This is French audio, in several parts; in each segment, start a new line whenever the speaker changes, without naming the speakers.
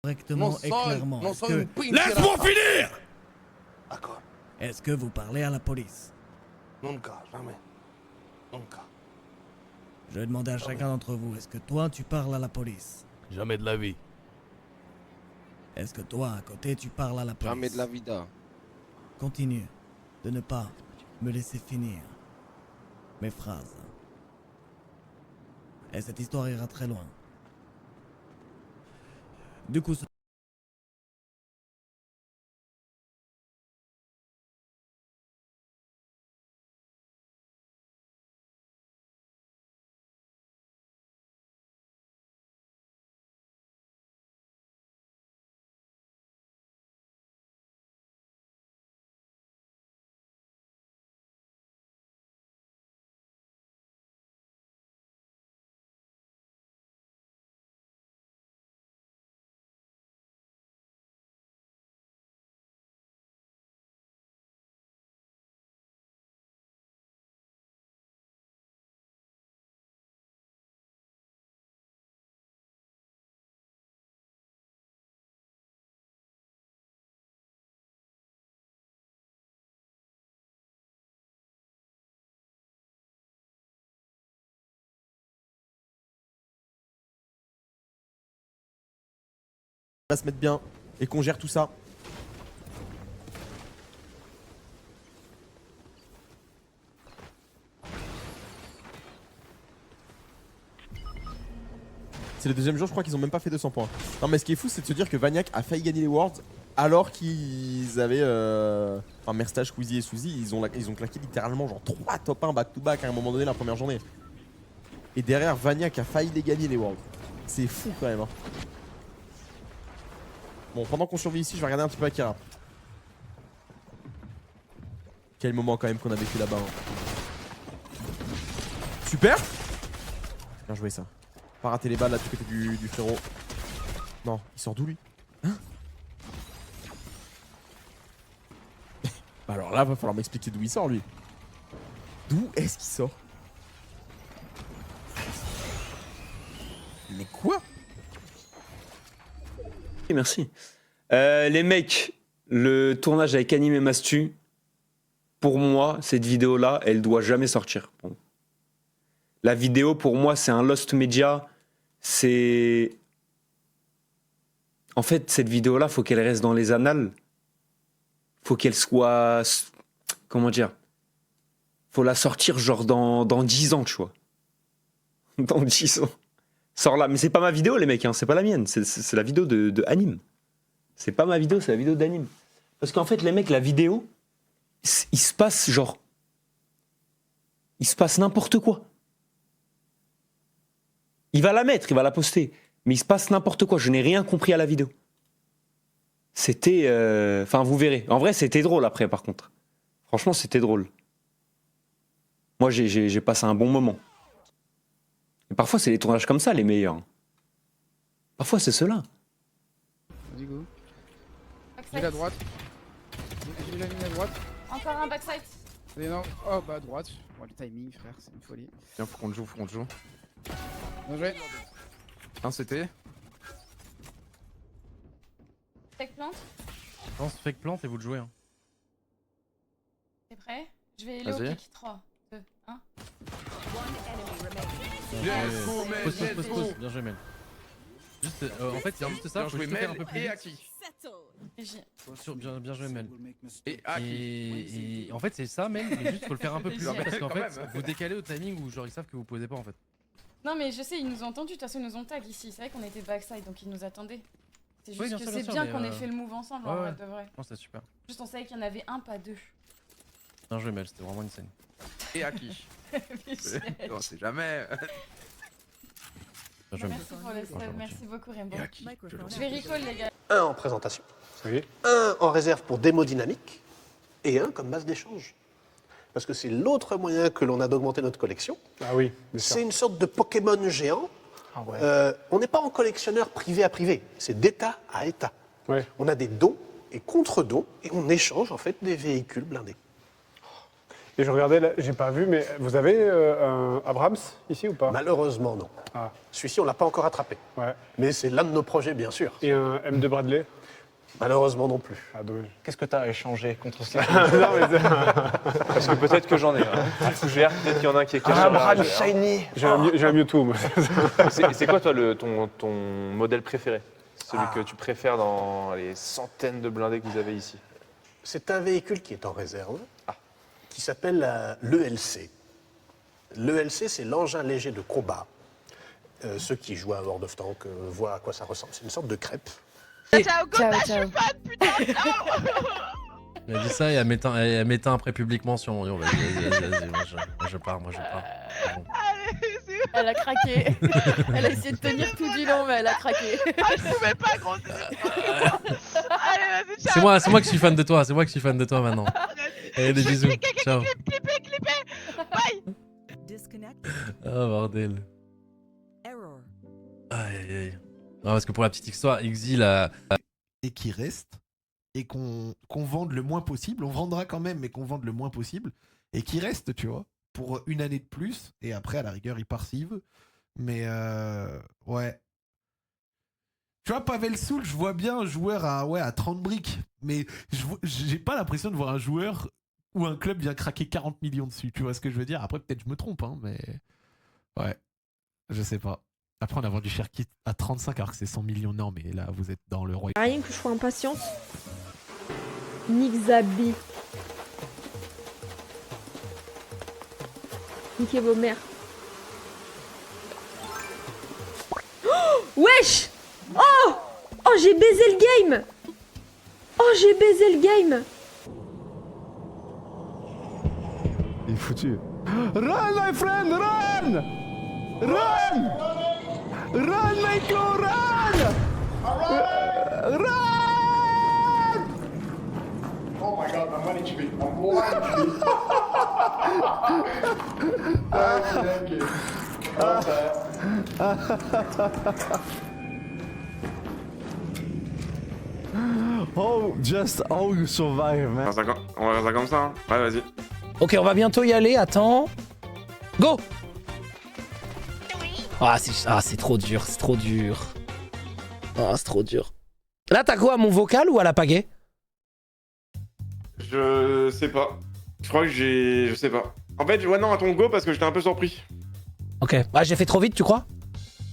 correctement et clairement.
Laisse-moi finir!
D'accord.
Est-ce que vous parlez à la police?
Nunca, jamais. Nunca.
Je vais demander à chacun d'entre vous, est-ce que toi tu parles à la police?
Jamais de la vie.
Est-ce que toi, à côté, tu parles à la police?
Jamais de la vida.
Continue de ne pas me laisser finir mes phrases. Et cette histoire ira très loin. Du coup,
va se mettre bien et qu'on gère tout ça. C'est le deuxième jour, je crois qu'ils ont même pas fait 200 points. Non mais ce qui est fou, c'est de se dire que Vagnac a failli gagner les Worlds alors qu'ils avaient... Enfin, Merstage, Squeezie et Suzy, ils ont claqué littéralement genre 3 top 1 back-to-back à un moment donné la première journée. Et derrière, Vagnac a failli les gagner les Worlds. C'est fou quand même. Hein. Bon, pendant qu'on survit ici, je vais regarder un petit peu Akira. Quel moment quand même qu'on a vécu là-bas. Hein. Super. Bien joué ça. Pas rater les balles là du côté du frérot. Non, il sort d'où lui? Hein? Bah alors là, va falloir m'expliquer d'où il sort lui. D'où est-ce qu'il sort? Mais quoi?
Merci. Les mecs, le tournage avec Anime et Mastu, pour moi, cette vidéo-là, elle doit jamais sortir. Bon. La vidéo, pour moi, c'est un lost media. C'est... En fait, cette vidéo-là, faut qu'elle reste dans les annales. Faut qu'elle soit... Comment dire? Faut la sortir genre dans 10 ans, tu vois. Dans 10 ans. Sors là, mais c'est pas ma vidéo les mecs, hein. C'est pas la mienne, c'est la vidéo de Anime. C'est pas ma vidéo, c'est la vidéo d'Anime. Parce qu'en fait les mecs, la vidéo, il se passe genre... Il se passe n'importe quoi. Il va la mettre, il va la poster, mais il se passe n'importe quoi, je n'ai rien compris à la vidéo. C'était... Enfin vous verrez, en vrai c'était drôle après par contre. Franchement c'était drôle. Moi j'ai passé un bon moment. Et parfois, c'est les tournages comme ça, les meilleurs. Parfois, c'est ceux-là.
Vas-y, go. J'ai à droite. J'ai la ligne à droite.
Encore un backside.
Et non. Oh, bah à droite. Oh, le timing, frère, c'est une folie.
Tiens, faut qu'on le joue, faut qu'on le joue.
Bien joué.
Un CT.
Fake plante.
Je pense fake plante et vous le jouez. Hein.
T'es prêt? Je vais aller au
Vas-y.
pick 3, 2, 1.
Pause. Bien joué, Mel. Juste, en fait, c'est juste ça.
Bien
Faut
joué,
juste faire un
Mel.
peu plus
Et
vite.
à qui?
Bien joué, Mel.
Et à qui?
Et en fait, c'est ça, Mel, mais juste faut le faire un peu plus vite parce qu'en
Quand
fait,
même.
vous décalez au timing où genre ils savent que vous posez pas en fait.
Non, mais je sais, ils nous ont entendus. De toute façon, ils nous ont tag ici. C'est vrai qu'on était backside, donc ils nous attendaient. C'est juste
Oui, bien
que
sûr,
c'est
bien sûr,
bien
mais,
qu'on ait fait le move ensemble, en
ouais,
vrai,
ouais.
de vrai.
Non, c'était super.
Juste, on savait qu'il y en avait un, pas deux.
Bien joué, Mel, c'était vraiment insane.
Et à qui? On sait jamais.
Bien joué, Mel.
Merci pour le sub, merci beaucoup, Rainbow.
Et à qui?
Je vais recall, les gars.
Un en présentation, un en réserve pour démo dynamique et un comme base d'échange. Parce que c'est l'autre moyen que l'on a d'augmenter notre collection.
Ah oui.
C'est une sorte de Pokémon géant.
Ah ouais.
On n'est pas en collectionneur privé à privé, c'est d'État à État.
Ouais.
On a des dons et contre-dons et on échange en fait des véhicules blindés.
Et je regardais, là, j'ai pas vu, mais vous avez un Abrams ici ou pas?
Malheureusement, non.
Ah.
Celui-ci, on l'a pas encore attrapé.
Ouais.
Mais c'est l'un de nos projets, bien sûr.
Et un M2 Bradley?
Malheureusement non plus.
Ah, dommage.
Qu'est-ce que t'as à échanger contre ce
Non, mais
Parce que peut-être que j'en ai un. Fougère, peut-être qu'il y en a un qui est caché.
Abrams
Shiny.
J'ai un Mewtwo, moi.
C'est quoi, toi, ton modèle préféré? Celui que tu préfères dans les centaines de blindés que vous avez ici?
C'est un véhicule qui est en réserve, qui s'appelle l'ELC. L'ELC, c'est l'engin léger de combat. Ceux qui jouent à World of Tanks voient à quoi ça ressemble. C'est une sorte de crêpe.
Ciao, ciao.
Elle a dit ça et elle m'éteint après public mention. Yo, vas-y, moi je pars. Bon.
Elle a craqué. Elle a essayé de tenir tout du long, mais elle a craqué.
Je pouvais pas, gros. Allez, vas-y, ciao.
C'est moi qui suis fan de toi, maintenant. Allez, des bisous. Ciao.
Clippez. Bye.
Oh bordel. Aïe. Non, parce que pour la petite histoire, Exil a...
Et qui reste, et qu'on vende le moins possible, on vendra quand même, mais qu'on vende le moins possible, et qui reste, tu vois, pour une année de plus, et après, à la rigueur, il part s'il veut. Mais, ouais. Tu vois, Pavel Soul, je vois bien un joueur à 30 briques, mais j'ai pas l'impression de voir un joueur où un club vient craquer 40 millions dessus, tu vois ce que je veux dire? Après, peut-être je me trompe, hein, mais... Ouais, je sais pas. Après, on a vendu Cherki à 35 alors que c'est 100 millions. Non, mais là, vous êtes dans le roi.
Rien que je sois impatiente. Nick Zabi. Niquez vos mères. Oh, wesh! Oh! Oh, j'ai baisé le game! Oh, j'ai baisé le game!
Il est foutu. Run, my friend, run! Run! Run, Michael, run! Run! Oh my god, I'm 1 HP. I'm 1 HP.
Oh, just how you survive, man.
On va faire ça comme ça, hein. Ouais, vas-y.
Ok, on va bientôt y aller, attends. Go! C'est trop dur, c'est trop dur. Ah, c'est trop dur. Là, t'as quoi, à mon vocal ou à la pagaie?
Je sais pas. Je crois que je sais pas. En fait, ouais, non, à ton go parce que j'étais un peu surpris.
Ok. Ah, j'ai fait trop vite, tu crois?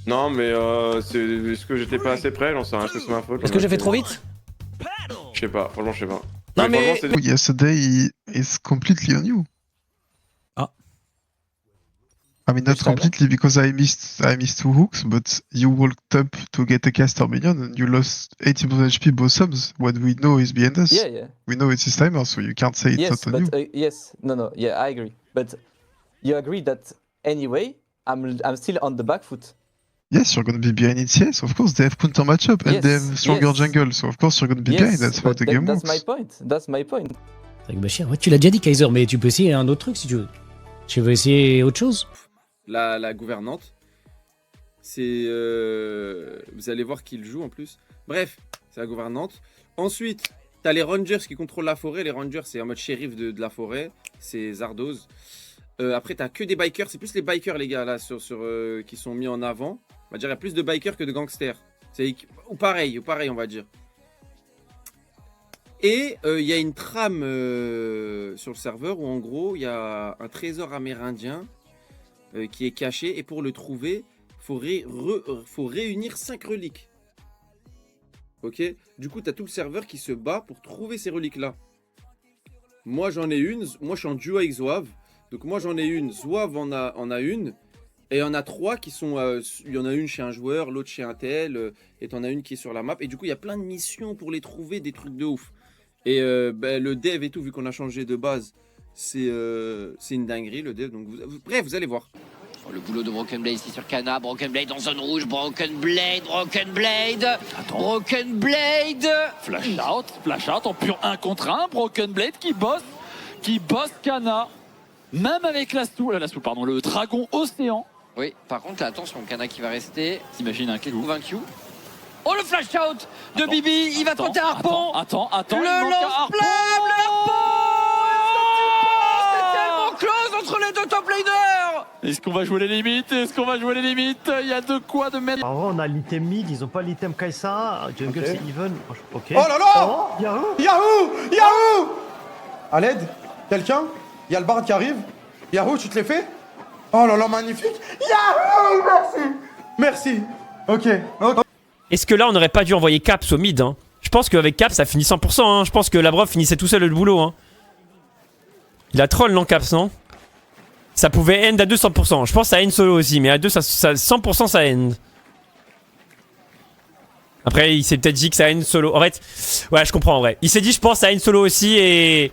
Non, mais est-ce que j'étais pas assez près? J'en sais rien, est-ce que c'est ma faute?
Est-ce que j'ai fait trop vite?
Je sais pas, franchement, je sais pas.
Non, mais...
Yesterday is completely on you. I mean, not completely because I missed 2 hooks, but you walked up to get a caster minion and you lost 80% HP both subs. What we know is behind us.
Yeah.
We know it's his timer, so you can't say it's not on you.
Yes, no, yeah, I agree. But you agree that anyway, I'm still on the back foot.
Yes, you're gonna be behind it, yes, of course, they have counter matchup and they have stronger jungle, so of course you're gonna be behind, that's how the game works.
That's my point.
Avec Bachir, ouais, tu l'as déjà dit, Kaiser, mais tu peux essayer un autre truc si tu veux. Tu veux essayer autre chose?
La gouvernante, c'est... vous allez voir qui le joue en plus. Bref, c'est la gouvernante. Ensuite, t'as les rangers qui contrôlent la forêt. Les rangers, c'est en mode shérif de la forêt. C'est Zardoz. Après, t'as que des bikers. C'est plus les bikers, les gars, là, qui sont mis en avant. On va dire, il y a plus de bikers que de gangsters. Ou pareil, on va dire. Et il y a une trame sur le serveur où, en gros, il y a un trésor amérindien qui est caché, et pour le trouver, faut réunir 5 reliques. Ok? Du coup, tu as tout le serveur qui se bat pour trouver ces reliques-là. Moi, j'en ai une. Moi, je suis en duo avec Zouave. Donc, moi, j'en ai une. Zouave en a une. Et il y en a 3 qui sont... il y en a une chez un joueur, l'autre chez un tel, et t'en as une qui est sur la map. Et du coup, il y a plein de missions pour les trouver, des trucs de ouf. Et le dev et tout, vu qu'on a changé de base, c'est une dinguerie le dev, donc bref, vous allez voir.
Le boulot de Broken Blade ici sur Kana, Broken Blade en zone rouge, Broken Blade.
Flash out en pur 1 contre 1, Broken Blade qui bosse Kana, même avec le dragon océan.
Oui, par contre, là, attention, Kana qui va rester.
Imagine un Q.
Oh, le flash out de Bibi, il va tenter un harpon.
Attends,
le lance-flamme, le harpon. C'est tellement
Est-ce qu'on va jouer les limites? Est-ce qu'on va jouer les limites? Il y a de quoi de mettre.
En vrai, on a l'item mid, ils ont pas l'item Kai'Sa. Jungle, c'est even. Ok.
Oh là là
Oh, Yahoo
Yahoo À l'aide quelqu'un? Il y a le bard qui arrive. Yahoo, tu te l'es fait? Oh là là, magnifique. Yahoo, merci. Ok.
Est-ce que là, on n'aurait pas dû envoyer Caps au mid hein? Je pense qu'avec Caps, ça finit 100%. Hein. Je pense que Labrov finissait tout seul le boulot. Hein. Il a troll, non, Caps, non? Ça pouvait end à 200%. Je pense que ça end solo aussi, mais à 2, ça 100% ça end. Après, il s'est peut-être dit que ça end solo. En fait, ouais, je comprends en vrai. Il s'est dit, je pense, ça end solo aussi et.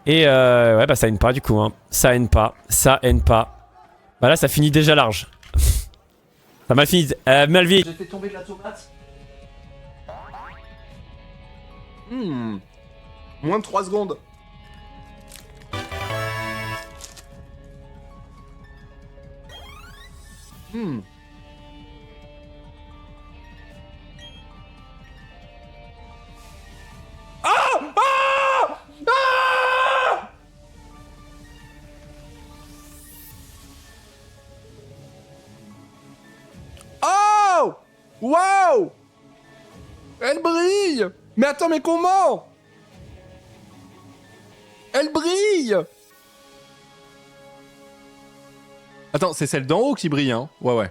Ouais, bah ça end pas du coup. Hein. Ça end pas. Ça end pas. Bah là, ça finit déjà large. Ça m'a fini. Malvi.
J'ai fait tomber de la tomate.
Moins de 3 secondes. Oh! Wow! Elle brille! Mais attends, mais comment? Elle brille! Attends, c'est celle d'en haut qui brille, hein? Ouais, ouais.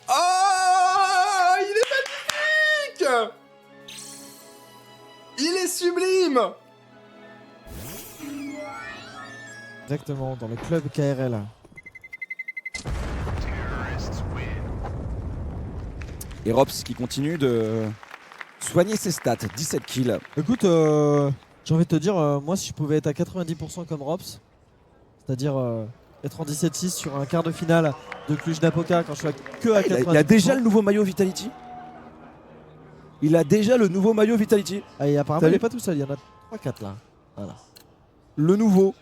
Oh! Il est magnifique! Il est sublime!
Exactement, dans le club KRL.
Et Rops qui continue de soigner ses stats, 17 kills.
Écoute, j'ai envie de te dire, moi si je pouvais être à 90% comme Rops, c'est-à-dire être en 17-6 sur un quart de finale de Cluj-Napoca quand je suis que à 90%.
Il a déjà le nouveau maillot Vitality. Il a déjà le nouveau maillot Vitality.
Ah, et apparemment il n'est pas tout seul, il y en a 3-4 là. Voilà.
Le nouveau.